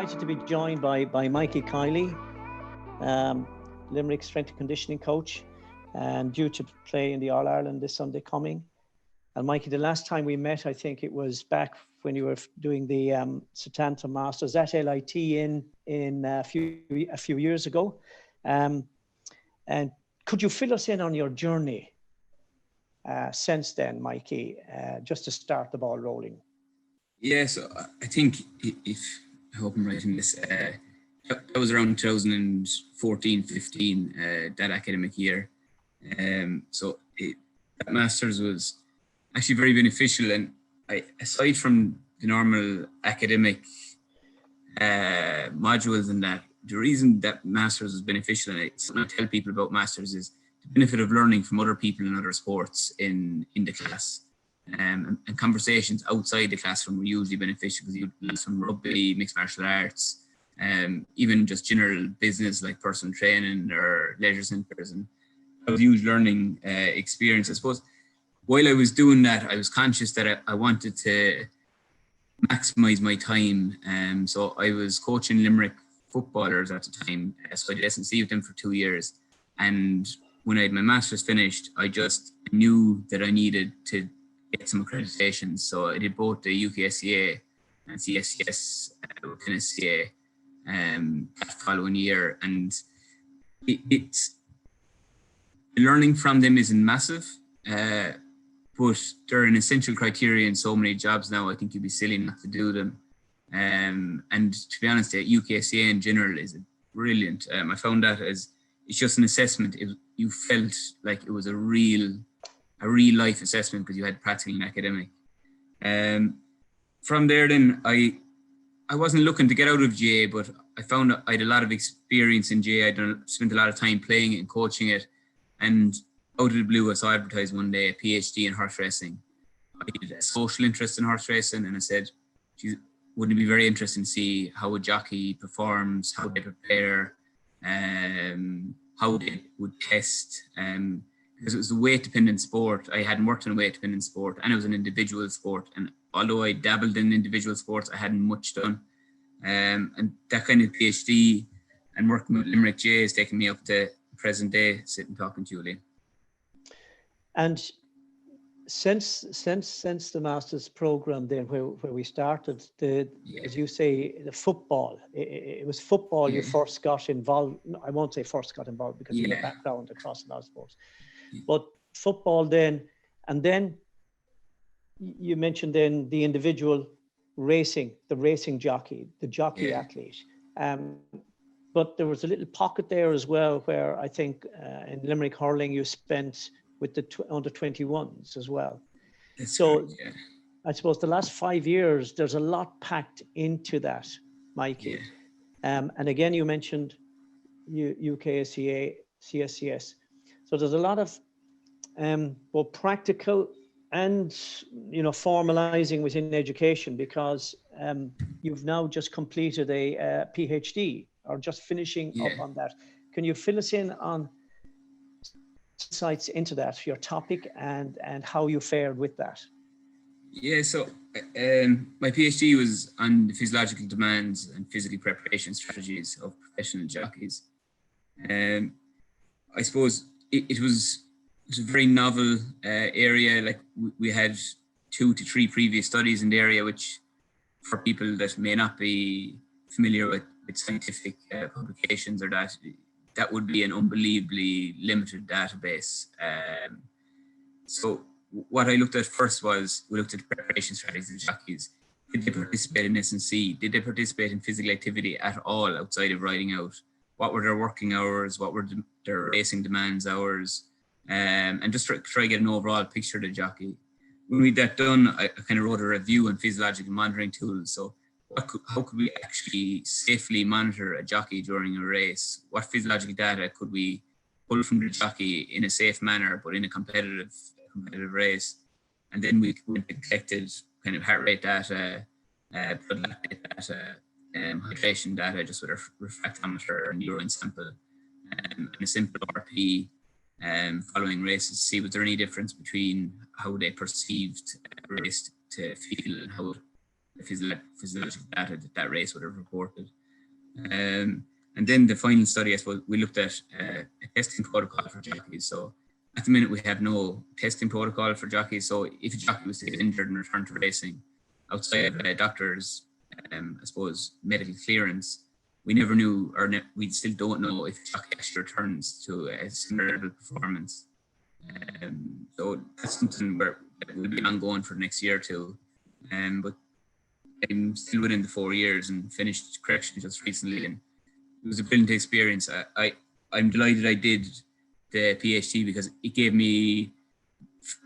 delighted to be joined by Mikey Kiely, Limerick strength and conditioning coach, and due to play in the All-Ireland this Sunday coming. And Mikey, the last time we met, I think it was back when you were doing the Setanta Masters at LIT in a few years ago. And could you fill us in on your journey since then, Mikey, just to start the ball rolling? Yeah, so I think I hope I'm right in this, that was around 2014-15, that academic year. So that Masters was actually very beneficial. And aside from the normal academic modules and that, the reason that Masters was beneficial, and something I tell people about Masters, is the benefit of learning from other people in other sports in the class. And conversations outside the classroom were usually beneficial because you learn some rugby, mixed martial arts, even just general business like personal training or leisure centres. And that was a huge learning experience. I suppose while I was doing that, I was conscious that I wanted to maximise my time. So I was coaching Limerick footballers at the time. So I did S&C with them for 2 years. And when I had my Masters finished, I just knew that I needed to get some accreditations. So I did both the UKSCA and CSCS with Hennessy that following year. And it's learning from them isn't massive, but they're an essential criteria in so many jobs now. I think you'd be silly not to do them. And to be honest, the UKSCA in general is brilliant. I found that as it's just an assessment. You felt like it was a real life assessment because you had practical and academic. From there then I wasn't looking to get out of GA, but I found I had a lot of experience in GA. I'd spent a lot of time playing it and coaching it, and out of the blue I saw advertised one day a PhD in horse racing. I had a social interest in horse racing, and I said, geez, wouldn't it be very interesting to see how a jockey performs, how they prepare, how they would test, because it was a weight-dependent sport. I hadn't worked in a weight-dependent sport, and it was an individual sport. And although I dabbled in individual sports, I hadn't much done. And that kind of PhD and working with Limerick J has taken me up to present day, sitting talking to you, Lee. And since the Masters program, then where we started, as you say, the football. It was football you first got involved. I won't say first got involved because you have a background across a lot of sports. But football then, and then you mentioned then the individual racing, the racing jockey, the jockey athlete. But there was a little pocket there as well where I think in Limerick hurling you spent with the under 21s as well. That's so correct, yeah. I suppose the last 5 years, there's a lot packed into that, Mikey. And again, you mentioned UKSCA, CSCS. So there's a lot of both practical and, formalizing within education, because you've now just completed a PhD or just finishing up on that. Can you fill us in on insights into that, your topic, and how you fared with that? Yeah, so my PhD was on the physiological demands and physical preparation strategies of professional jockeys. I suppose it was a very novel area. Like we had 2 to 3 previous studies in the area, which for people that may not be familiar with scientific publications or that would be an unbelievably limited database. So what I looked at first was we looked at preparation strategies of jockeys. Did they participate in S&C? Did they participate in physical activity at all outside of riding out? What were their working hours? What were their racing demands hours? And just try to get an overall picture of the jockey. When we had that done, I kind of wrote a review on physiological monitoring tools. So how could we actually safely monitor a jockey during a race? What physiological data could we pull from the jockey in a safe manner, but in a competitive race? And then we collected kind of heart rate data, blood lactate data, hydration data, just with a refractometer and urine sample, and a simple RP following races, see was there any difference between how they perceived a race to feel and how physiological data that race would have reported. And then the final study, I suppose, we looked at a testing protocol for jockeys. So at the minute, we have no testing protocol for jockeys. So if a jockey was to get injured and return to racing outside of a doctor's, I suppose, medical clearance, we never knew, or we still don't know if a jockey actually returns to a similar level of performance. So that's something that will be ongoing for the next year or two. But I'm still within the 4 years and finished correction just recently, and it was a brilliant experience. I'm delighted I did the PhD because it gave me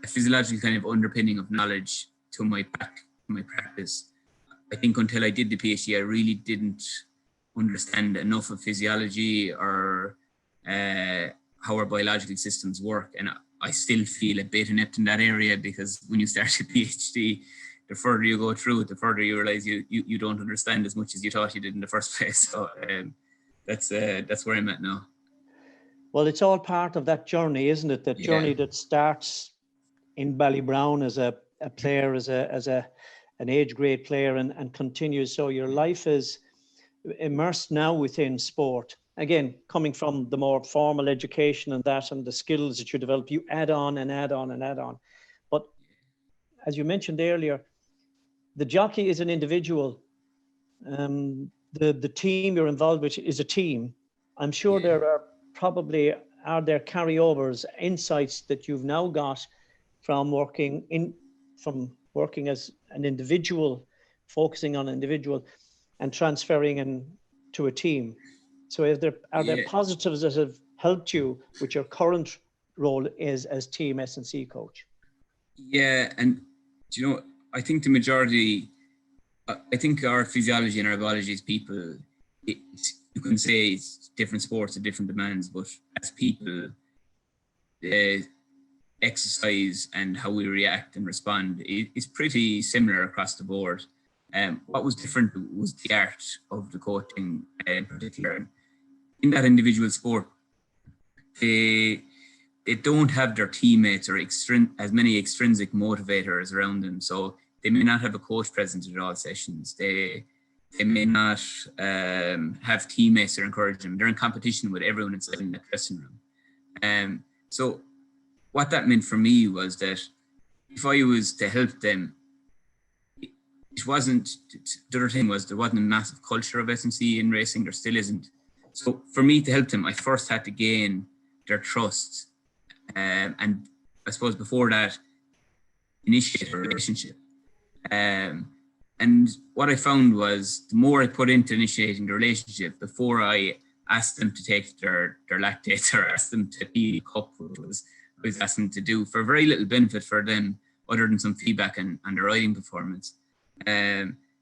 a physiological kind of underpinning of knowledge to my practice. I think until I did the PhD, I really didn't understand enough of physiology or how our biological systems work, and I still feel a bit inept in that area, because when you start a PhD, the further you go through it, the further you realize you don't understand as much as you thought you did in the first place. So that's where I'm at now. Well, it's all part of that journey, isn't it? That journey that starts in Ballybrown as a player, as an age grade player, and continues. So your life is immersed now within sport. Again, coming from the more formal education and the skills that you develop, you add on and add on and add on. But as you mentioned earlier, the jockey is an individual. The team you're involved with is a team. I'm sure there are there carryovers, insights that you've now got from working as an individual, focusing on an individual, and transferring to a team. So are there positives that have helped you with your current role as team S&C coach? Yeah, and I think the majority, I think our physiology and our biology as people, you can say it's different sports and different demands, but as people, the exercise and how we react and respond is pretty similar across the board. What was different was the art of the coaching in particular. In that individual sport, they don't have their teammates or as many extrinsic motivators around them. So they may not have a coach present at all sessions. They may not have teammates that encourage them. They're in competition with everyone inside in the dressing room. So what that meant for me was that if I was to help them, it wasn't, the other thing was there wasn't a massive culture of S&C in racing. There still isn't. So for me to help them, I first had to gain their trust. And I suppose before that, initiate a relationship. And what I found was the more I put into initiating the relationship, before I asked them to take their lactates or asked them to pee a cup, which was I was asking them to do for very little benefit for them other than some feedback on their riding performance.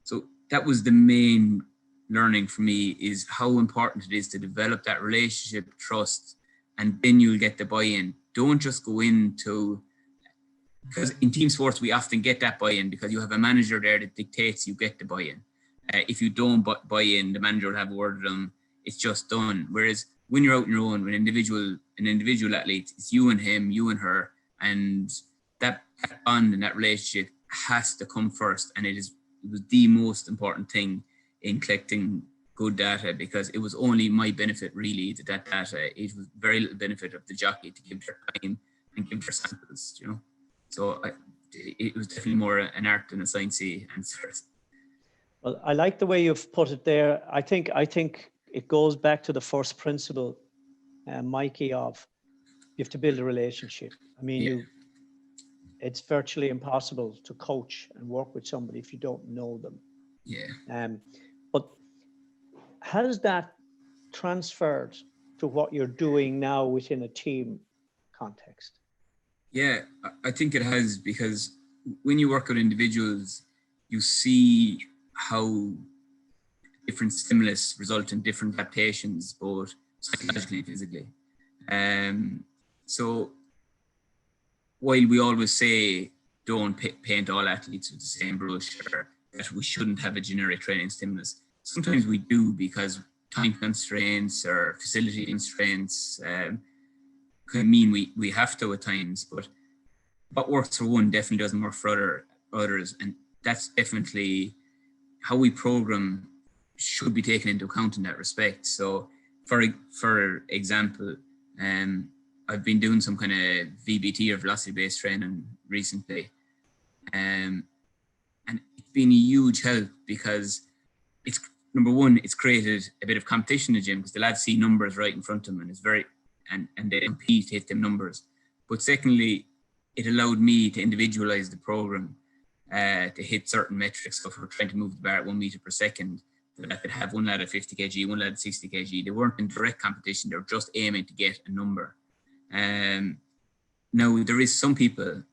So that was the main learning for me, is how important it is to develop that relationship, trust, and then you'll get the buy-in. Don't just go into, because in team sports, we often get that buy-in because you have a manager there that dictates you get the buy-in. If you don't buy in, the manager will have a word with them. It's just done. Whereas when you're out on your own, with an individual athlete, it's you and him, you and her, and that bond and that relationship has to come first. And it was the most important thing in collecting good data, because it was only my benefit really that data. It was very little benefit of the jockey to give their time and give their samples, So it was definitely more an art than a sciencey answer. Well, I like the way you've put it there. I think it goes back to the first principle, Mikey, of you have to build a relationship. I mean, it's virtually impossible to coach and work with somebody if you don't know them. Yeah. But has that transferred to what you're doing now within a team context? Yeah, I think it has, because when you work with individuals, you see how different stimulus result in different adaptations, both psychologically and physically. So while we always say don't paint all athletes with the same brush, or that we shouldn't have a generic training stimulus, sometimes we do, because time constraints or facility constraints can mean we have to at times. But what works for one definitely doesn't work for others, and that's definitely how we program should be taken into account in that respect. So for example, I've been doing some kind of VBT or velocity-based training recently. And it's been a huge help because it's, number one, it's created a bit of competition in the gym because the lads see numbers right in front of them and it's and they compete to hit them numbers. But secondly, it allowed me to individualize the program to hit certain metrics. So if we're trying to move the bar at 1 meter per second, that I could have one lad at 50 kg, one lad at 60 kg. They weren't in direct competition. They were just aiming to get a number. Now, there is some people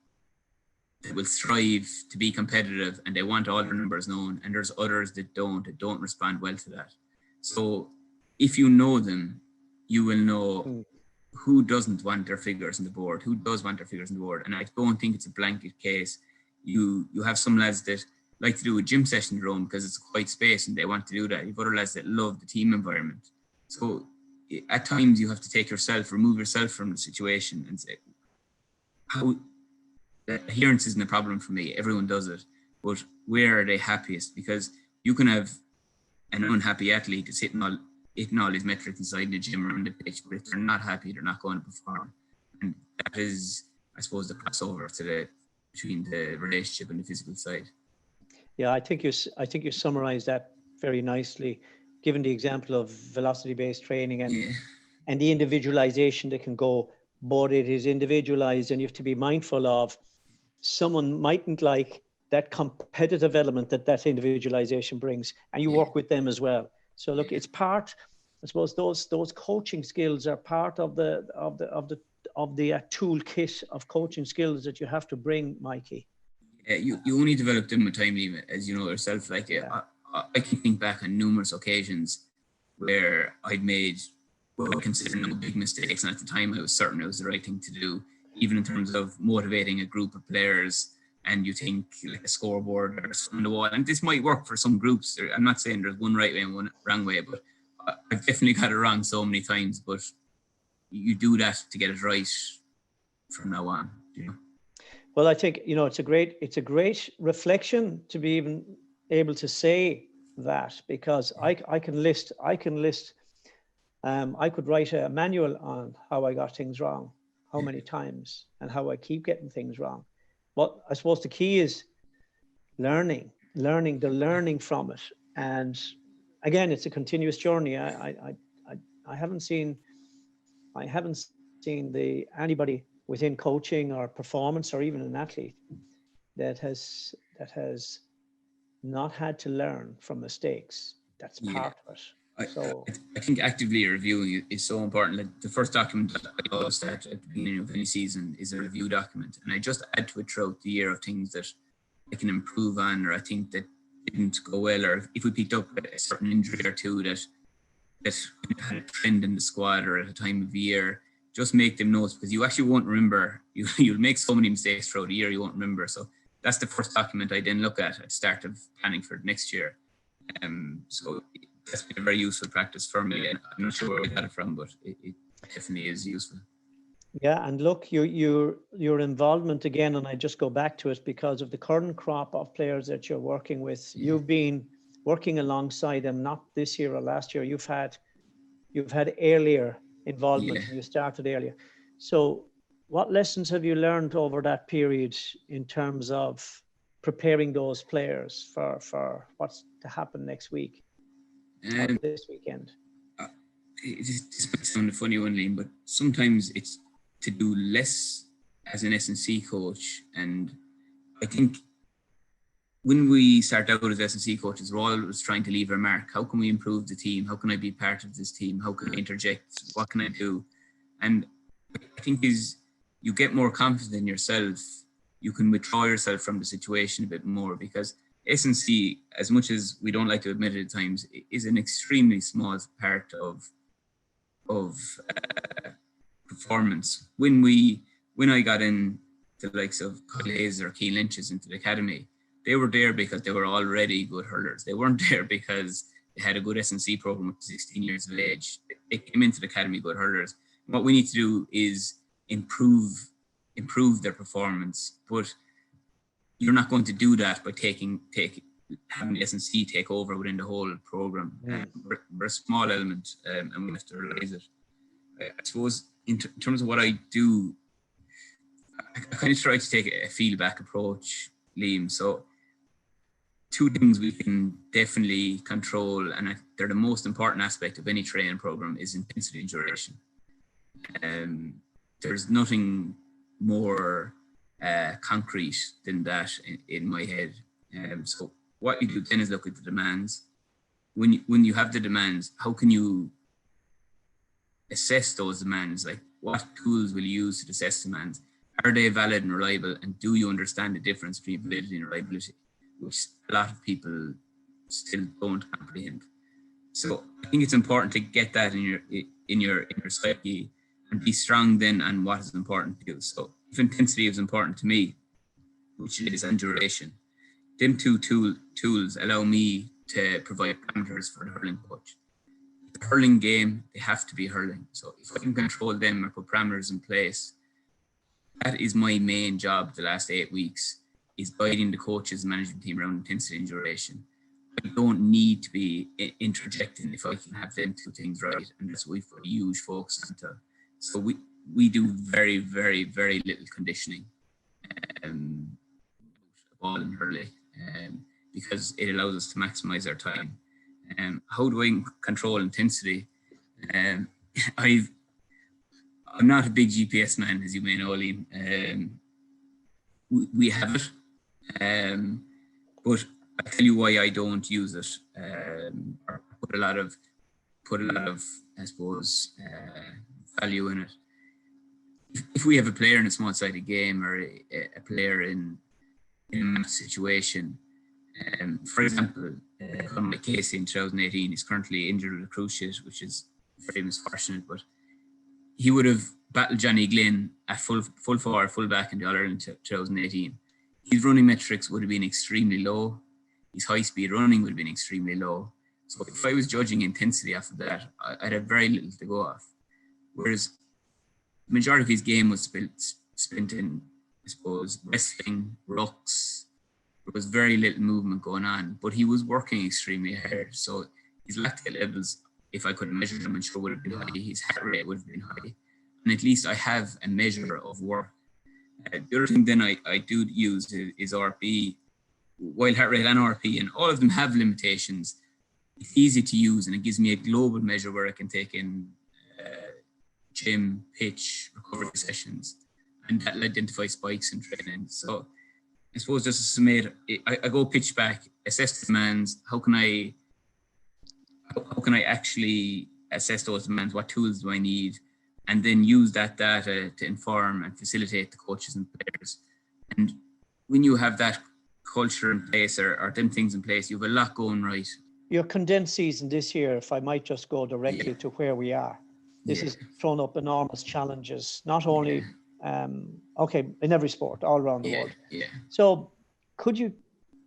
that will strive to be competitive and they want all their numbers known, and there's others that don't respond well to that. So if you know them, you will know who doesn't want their figures on the board, who does want their figures on the board. And I don't think it's a blanket case. You have some lads that like to do a gym session in their own because it's a quiet space and they want to do that. You've other lads that love the team environment. So at times you have to remove yourself from the situation and say, how adherence isn't a problem for me. Everyone does it, but where are they happiest? Because you can have an unhappy athlete that's hitting all these metrics inside the gym or on the pitch, but if they're not happy, they're not going to perform. And that is, I suppose, the crossover between the relationship and the physical side. Yeah, I think you summarized that very nicely, given the example of velocity-based training and the individualization that can go, but it is individualized, and you have to be mindful of someone mightn't like that competitive element that individualization brings, and you work with them as well. So look, it's part, I suppose, those coaching skills are part of the toolkit of coaching skills that you have to bring, Mikey. You only develop them with time, even, as you know yourself. Like I can think back on numerous occasions where I'd made what I consider no big mistakes, and at the time I was certain it was the right thing to do, even in terms of motivating a group of players. And you think like a scoreboard or something on the wall, and this might work for some groups. I'm not saying there's one right way and one wrong way, but I've definitely got it wrong so many times. But you do that to get it right from now on, you know. Well, I think, it's a great reflection to be even able to say that, because I could write a manual on how I got things wrong, how many times, and how I keep getting things wrong. But I suppose the key is learning from it. And again, it's a continuous journey. I haven't seen anybody within coaching or performance or even an athlete that has not had to learn from mistakes. That's part of it. I think actively reviewing is so important. Like the first document that I always start at the beginning of any season is a review document, and I just add to it throughout the year of things that I can improve on, or I think that didn't go well, or if we picked up a certain injury or two that had a trend in the squad or at a time of year. Just make them notes, because you actually won't remember. You'll make so many mistakes throughout the year you won't remember. So that's the first document I then look at the start of planning for next year. So that's been a very useful practice for me. And I'm not sure where I got it from, but it definitely is useful. Yeah, and look, your involvement again, and I just go back to it because of the current crop of players that you're working with. You've been working alongside them, not this year or last year. You've had earlier involvement. You started earlier. So what lessons have you learned over that period in terms of preparing those players for what's to happen next week, this weekend? This might sound a funny one, Liam, but sometimes it's to do less as an S&C coach. And I think when we start out as S&C coaches, we're always trying to leave a mark. How can we improve the team? How can I be part of this team? How can I interject? What can I do? And I think is you get more confident in yourself. You can withdraw yourself from the situation a bit more, because S&C, as much as we don't like to admit it at times, is an extremely small part of performance. When I got in the likes of Kyle Hayes or Keane Lynch's into the academy, they were there because they were already good hurlers. They weren't there because they had a good S&C program at 16 years of age. They came into the academy good hurlers. What we need to do is improve their performance, but you're not going to do that by taking having the S&C take over within the whole program. We're a small element, and we have to realize it. I suppose in terms of what I do, I kind of try to take a feedback approach, Liam. So two things we can definitely control, and they're the most important aspect of any training program, is intensity and duration. There's nothing more concrete than that in my head. So what you do then is look at the demands. When you have the demands, how can you assess those demands? Like, what tools will you use to assess demands? Are they valid and reliable? And do you understand the difference between validity and reliability, which a lot of people still don't comprehend? So I think it's important to get that in your psyche and be strong then on what is important to you. So if intensity is important to me, which it is, and duration, them two tools allow me to provide parameters for the hurling coach. The hurling game, they have to be hurling. So if I can control them or put parameters in place, that is my main job the last 8 weeks, is guiding the coaches and management team around intensity and duration. I don't need to be interjecting if I can have them two things right, and that's what we've got a huge focus on. So we do very, very, very little conditioning, ball and hurling, because it allows us to maximize our time. How do I control intensity? I'm not a big GPS man, as you may know, Liam. We have it, but I tell you why I don't use it, or put a lot of, I suppose, value in it. If we have a player in a small-sided game, or a player in a match situation, for example, Mikey Kiely in 2018 is currently injured with a cruciate, which is very misfortunate, but he would have battled Johnny Glynn at full forward, full back in the All-Ireland 2018. His running metrics would have been extremely low. His high-speed running would have been extremely low. So if I was judging intensity after that, I'd have very little to go off. Whereas the majority of his game was spent in, I suppose, wrestling, rucks. There was very little movement going on, but he was working extremely hard. So his lactate levels, if I could measure them, I'm sure would have been high. His heart rate would have been high. And at least I have a measure of work. The other thing then I do use is RP, wild heart rate and RP, and all of them have limitations. It's easy to use, and it gives me a global measure where I can take in gym, pitch, recovery sessions, and that'll identify spikes in training. So I suppose just to summate, I go pitch back, assess the demands. How can I actually assess those demands? What tools do I need? And then use that data to inform and facilitate the coaches and players. And when you have that culture in place, or them things in place, you have a lot going right. Your condensed season this year, if I might just go directly to where we are, this has thrown up enormous challenges, not only, in every sport, all around the world. Yeah. So could you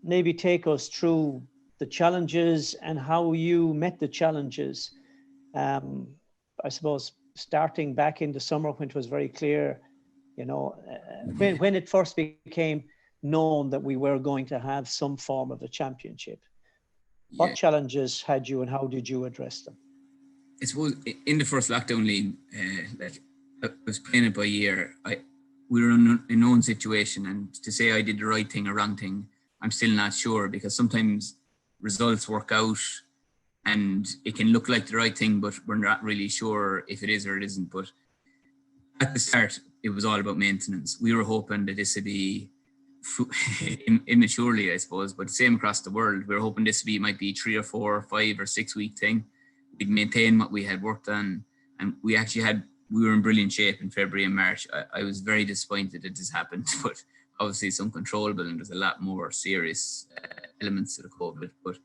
maybe take us through the challenges and how you met the challenges? I suppose starting back in the summer, when it was very clear, when it first became known that we were going to have some form of a championship. What challenges had you, and how did you address them? I suppose in the first lockdown, I was playing it by ear. We were in a known situation, and to say I did the right thing or wrong thing, I'm still not sure, because sometimes results work out and it can look like the right thing, but we're not really sure if it is or it isn't. But at the start, it was all about maintenance. We were hoping that this would be immaturely, I suppose, but same across the world. We were hoping this might be 3 or 4 or 5 or 6 week thing. We'd maintain what we had worked on, and we were in brilliant shape in February and March. I was very disappointed that this happened, but obviously it's uncontrollable, and there's a lot more serious elements to the COVID. But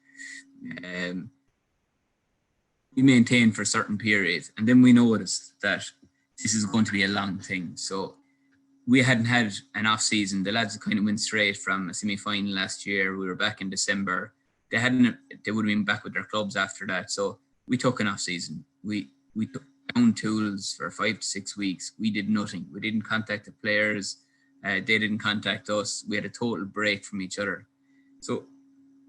we maintained for a certain period, and then we noticed that this is going to be a long thing. So we hadn't had an off season. The lads kind of went straight from a semi-final last year. We were back in December. They would have been back with their clubs after that. So we took an off season. We took down tools for 5 to 6 weeks. We did nothing. We didn't contact the players. They didn't contact us. We had a total break from each other. So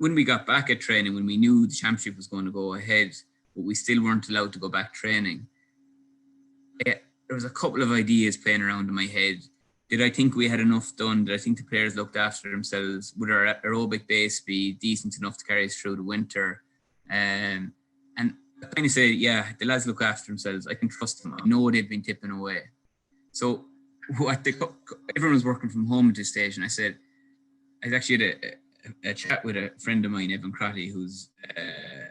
when we got back at training, when we knew the championship was going to go ahead, but we still weren't allowed to go back training, there was a couple of ideas playing around in my head. Did I think we had enough done? Did I think the players looked after themselves? Would our aerobic base be decent enough to carry us through the winter? And I kind of say, yeah, the lads look after themselves. I can trust them. I know they've been tipping away. So everyone was working from home at this stage, and I said, I actually had a chat with a friend of mine, Evan Crotty, who's a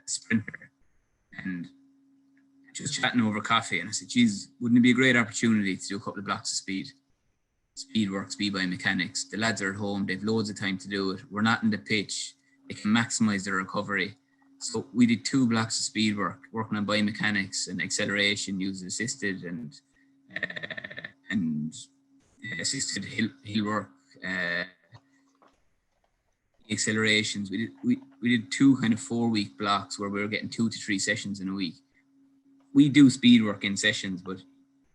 sprinter, and just chatting over coffee. And I said, geez, wouldn't it be a great opportunity to do a couple of blocks of speed work, speed biomechanics? The lads are at home, they've loads of time to do it. We're not in the pitch, they can maximize their recovery. So we did 2 blocks of speed work, working on biomechanics and acceleration, user assisted and assisted hill work, accelerations. We did 2 kind of 4-week blocks where we were getting 2 to 3 sessions in a week. We do speed work in sessions, but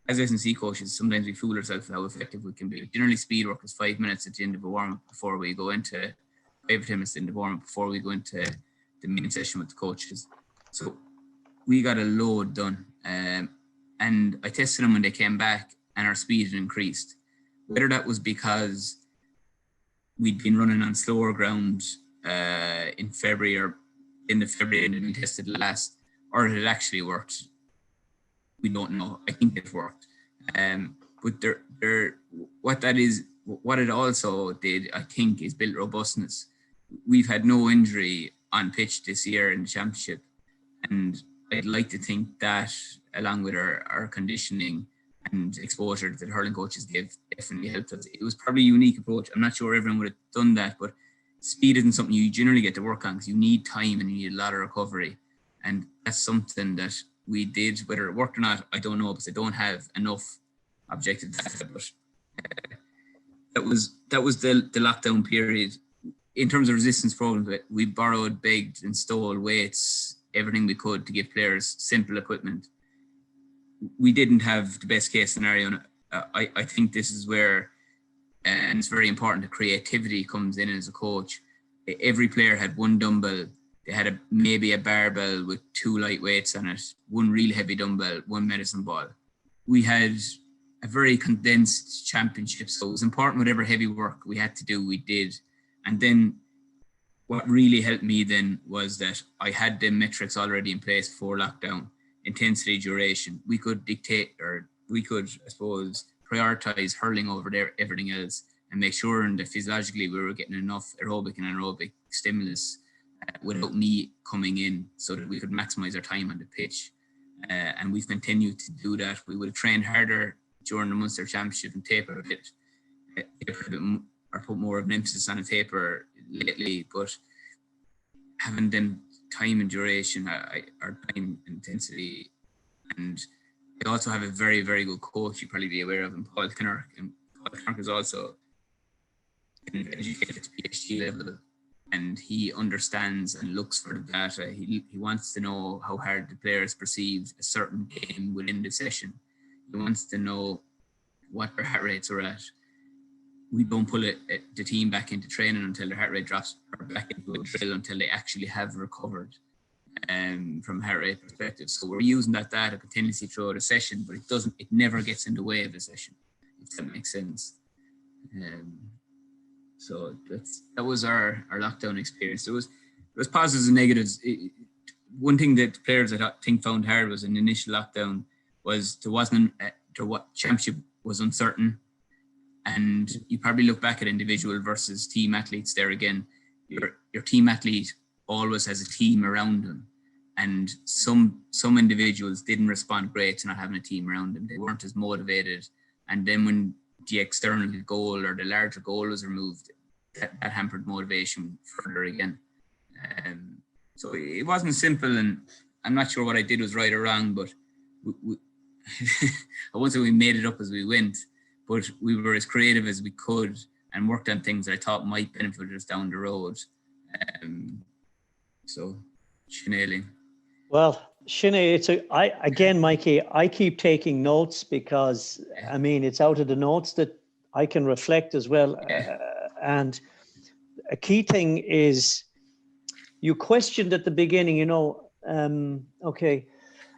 as S&C coaches, sometimes we fool ourselves how effective we can be. Generally, speed work is 5 minutes at the end of a warm-up before we go into 5 or 10 minutes in the warm-up before we go into the main session with the coaches. So we got a load done, and I tested them when they came back, and our speed had increased. Whether that was because we'd been running on slower ground in February or in the February and we tested last, or it actually worked, we don't know. I think it worked. But what it also did, I think, is build robustness. We've had no injury on pitch this year in the championship, and I'd like to think that, along with our conditioning and exposure that the hurling coaches gave, definitely helped us. It was probably a unique approach. I'm not sure everyone would have done that, but speed isn't something you generally get to work on because you need time and you need a lot of recovery. And that's something that we did. Whether it worked or not, I don't know, because I don't have enough objective data. But that was the lockdown period. In terms of resistance programs, we borrowed, begged and stole weights, everything we could to give players simple equipment. We didn't have the best case scenario. I think this is where, and it's very important, the creativity comes in as a coach. Every player had 1 dumbbell. They had maybe a barbell with 2 light weights on it, 1 real heavy dumbbell, 1 medicine ball. We had a very condensed championship, so it was important whatever heavy work we had to do, we did. And then what really helped me then was that I had the metrics already in place before lockdown. Intensity, duration. We could dictate, or we could, I suppose, prioritize hurling over there, everything else, and make sure that physiologically we were getting enough aerobic and anaerobic stimulus without me coming in, so that we could maximize our time on the pitch. And we've continued to do that. We would have trained harder during the Munster Championship and taper a bit, or put more of an emphasis on a taper lately, but having them time and duration, our time intensity. And I also have a very, very good coach you'll probably be aware of, and Paul Kinnock. And Paul Kinnock is also educated to PhD level, and he understands and looks for the data. He wants to know how hard the players perceive a certain game within the session. He wants to know what their heart rates are at. We don't pull the team back into training until their heart rate drops, or back into a drill until they actually have recovered from a heart rate perspective. So we're using that data continuously throughout a session, but it never gets in the way of the session, if that makes sense. So that was our lockdown experience. There was positives and negatives. One thing that players I think found hard was in the initial lockdown was what championship was uncertain. And you probably look back at individual versus team athletes there again. Your team athlete always has a team around them. And some individuals didn't respond great to not having a team around them. They weren't as motivated. And then when the external goal or the larger goal was removed, that hampered motivation further again. So it wasn't simple, and I'm not sure what I did was right or wrong, but I won't say we made it up as we went, but we were as creative as we could and worked on things that I thought might benefit us down the road. So, Sinead. Well, Sinead, Mikey, I keep taking notes because, I mean, it's out of the notes that I can reflect as well. And a key thing is You questioned at the beginning, okay,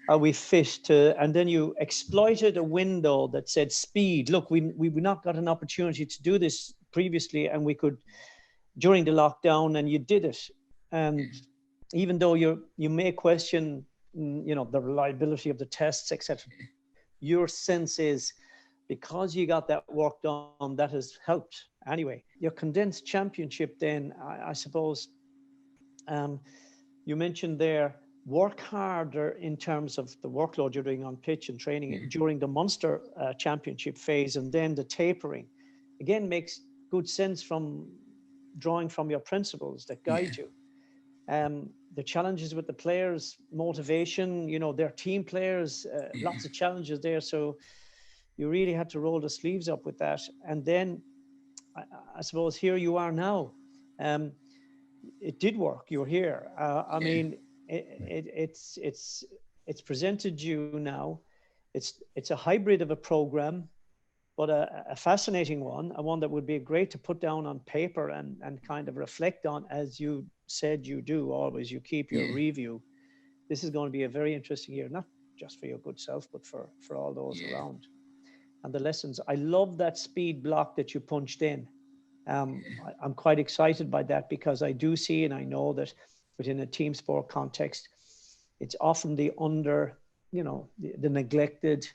are we fit to, and then you exploited a window that said speed. Look, we've not got an opportunity to do this previously, and we could during the lockdown, and you did it. And even though you may question, the reliability of the tests, etc., your sense is because you got that work done, that has helped. Anyway, your condensed championship, then I suppose. You mentioned there, work harder in terms of the workload you're doing on pitch and training during the Munster Championship phase, and then the tapering. Again, makes good sense from drawing from your principles that guide you. The challenges with the players, motivation, they're team players, lots of challenges there. So you really had to roll the sleeves up with that. And then I suppose here you are now. It did work. You're here. I mean, it's presented you now. It's a hybrid of a program, but a fascinating one, and one that would be great to put down on paper and kind of reflect on, as you said you do always. You keep your review. This is going to be a very interesting year, not just for your good self, but for all those around. And the lessons. I love that speed block that you punched in. I'm quite excited by that, because I do see, and I know that within a team sport context, it's often the the neglected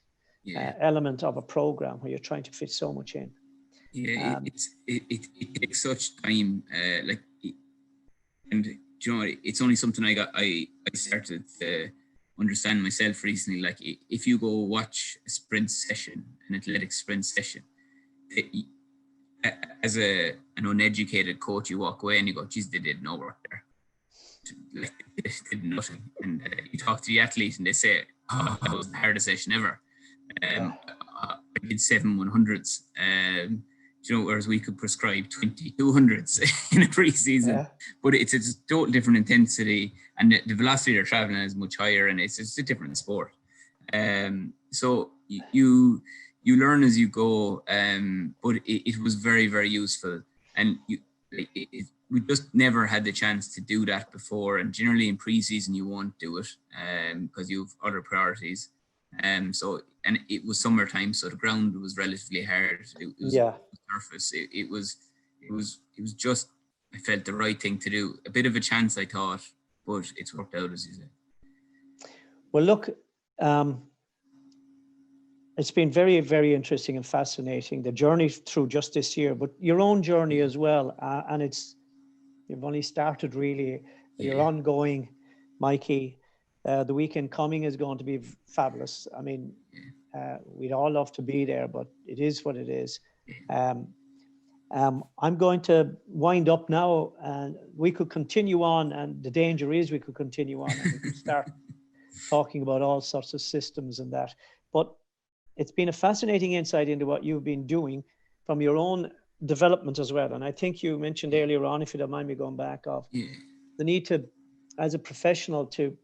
element of a program where you're trying to fit so much in. Yeah, it takes such time. And it's only something I started to understand myself recently. Like, if you go watch a sprint session, an athletic sprint session, as an uneducated coach, you walk away and you go, geez, they did no work there. Like, they did nothing. And you talk to the athlete and they say, oh, that was the hardest session ever. I did 7 100s. Whereas we could prescribe 20 200s in a pre-season. But it's a total different intensity, and the velocity they're traveling is much higher, and it's just a different sport. So you learn as you go, but it was very, very useful. And we just never had the chance to do that before. And generally in pre-season, you won't do it because you have other priorities. And it was summertime, so the ground was relatively hard. It was surface. It was just, I felt, the right thing to do. A bit of a chance, I thought, but it's worked out, as you say. Well, look, it's been very, very interesting and fascinating, the journey through just this year, but your own journey as well. And you've only started, really. You're ongoing, Mikey. The weekend coming is going to be fabulous. I mean, we'd all love to be there, but it is what it is. I'm going to wind up now, and we could continue on, and the danger is we could continue on and we could start talking about all sorts of systems and that. But it's been a fascinating insight into what you've been doing from your own development as well. And I think you mentioned earlier on, if you don't mind me going back, of the need to, as a professional, to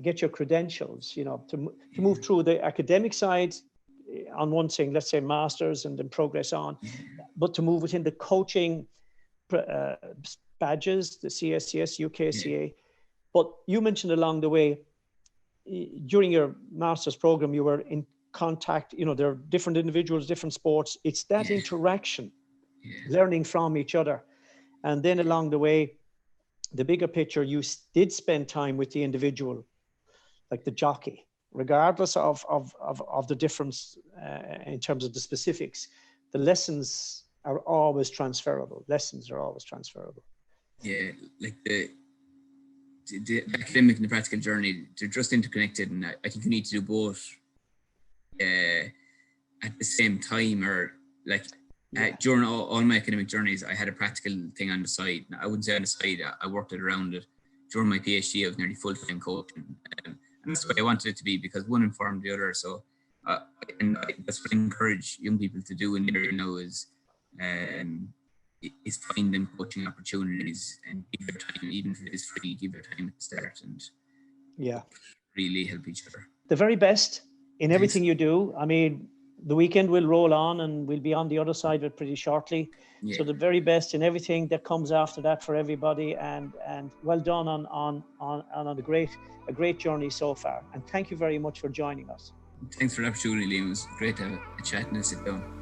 get your credentials, to move through the academic side on one thing, let's say masters, and then progress on, but to move within the coaching badges, the CSCS, UKCA. But you mentioned along the way, during your master's program, you were in contact, there are different individuals, different sports. It's that interaction, learning from each other. And then along the way, the bigger picture, you did spend time with the individual, like the jockey, regardless of the difference in terms of the specifics. The lessons are always transferable. Yeah, like the academic and the practical journey, they're just interconnected, and I think you need to do both at the same time, or like during all my academic journeys, I had a practical thing on the side. I wouldn't say on the side, I worked it around it. During my PhD, I was nearly full-time coaching, and that's the way I wanted it to be, because one informed the other. So that's what I encourage young people to do in the area now, is find them coaching opportunities and give your time, even if it is free, give your time at the start, and really help each other. The very best in everything you do. I mean, the weekend will roll on and we'll be on the other side of it pretty shortly. Yeah. So the very best in everything that comes after that for everybody, and well done on a great journey so far. And thank you very much for joining us. Thanks for the opportunity, Liam. It was great to have a chat and a sit down.